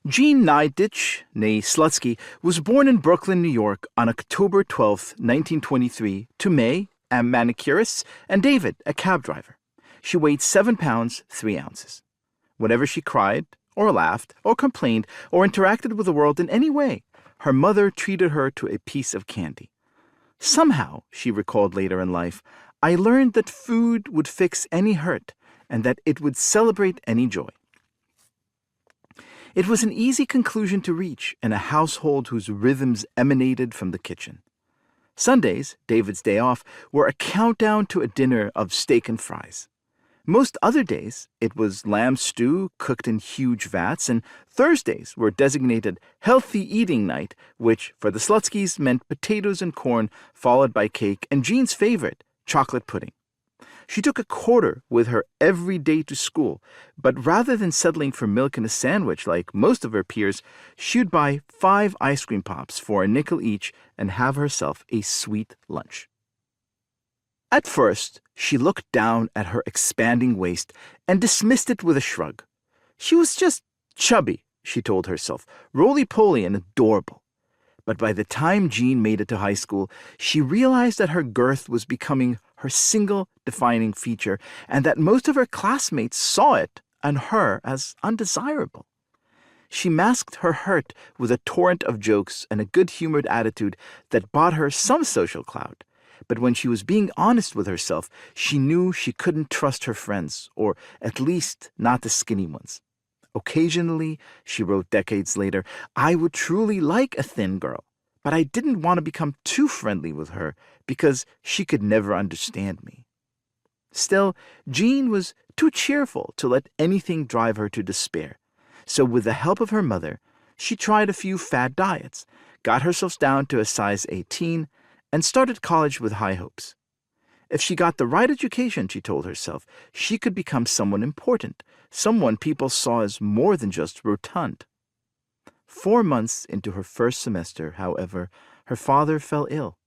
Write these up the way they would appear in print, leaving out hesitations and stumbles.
Jean Niditch, née Slutsky, was born in Brooklyn, New York on October 12, 1923, to May, a manicurist, and David, a cab driver. She weighed 7 pounds, 3 ounces. Whenever she cried, or laughed, or complained, or interacted with the world in any way, her mother treated her to a piece of candy. Somehow, she recalled later in life, I learned that food would fix any hurt and that it would celebrate any joy. It was an easy conclusion to reach in a household whose rhythms emanated from the kitchen. Sundays, David's day off, were a countdown to a dinner of steak and fries. Most other days, it was lamb stew cooked in huge vats, and Thursdays were designated healthy eating night, which, for the Slutskys, meant potatoes and corn, followed by cake, and Jean's favorite, chocolate pudding. She took a quarter with her every day to school, but rather than settling for milk and a sandwich like most of her peers, she would buy 5 ice cream pops for a nickel each and have herself a sweet lunch. At first, she looked down at her expanding waist and dismissed it with a shrug. She was just chubby, she told herself, roly-poly and adorable. But by the time Jean made it to high school, she realized that her girth was becoming her single defining feature and that most of her classmates saw it and her as undesirable. She masked her hurt with a torrent of jokes and a good-humored attitude that bought her some social clout. But when she was being honest with herself, she knew she couldn't trust her friends, or at least not the skinny ones. Occasionally, she wrote decades later, I would truly like a thin girl, but I didn't want to become too friendly with her because she could never understand me. Still, Jean was too cheerful to let anything drive her to despair. So with the help of her mother, she tried a few fad diets, got herself down to a size 18, and started college with high hopes. If she got the right education, she told herself, she could become someone important, someone people saw as more than just rotund. 4 months into her first semester, however, her father fell ill.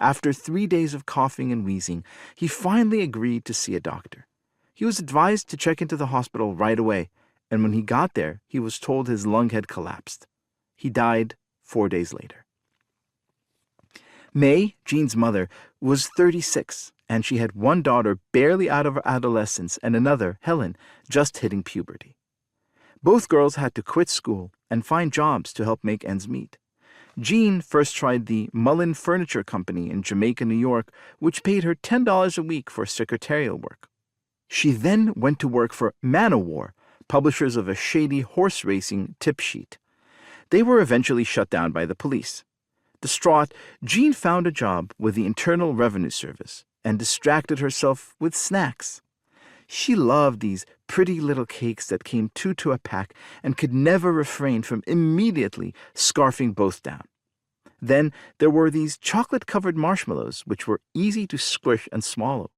After 3 days of coughing and wheezing, he finally agreed to see a doctor. He was advised to check into the hospital right away, and when he got there, he was told his lung had collapsed. He died 4 days later. May, Jean's mother, was 36, and she had one daughter barely out of adolescence and another, Helen, just hitting puberty. Both girls had to quit school and find jobs to help make ends meet. Jean first tried the Mullen Furniture Company in Jamaica, New York, which paid her $10 a week for secretarial work. She then went to work for Man-O-War, publishers of a shady horse racing tip sheet. They were eventually shut down by the police. Distraught, Jean found a job with the Internal Revenue Service and distracted herself with snacks. She loved these pretty little cakes that came 2 to a pack and could never refrain from immediately scarfing both down. Then there were these chocolate-covered marshmallows which were easy to squish and swallow.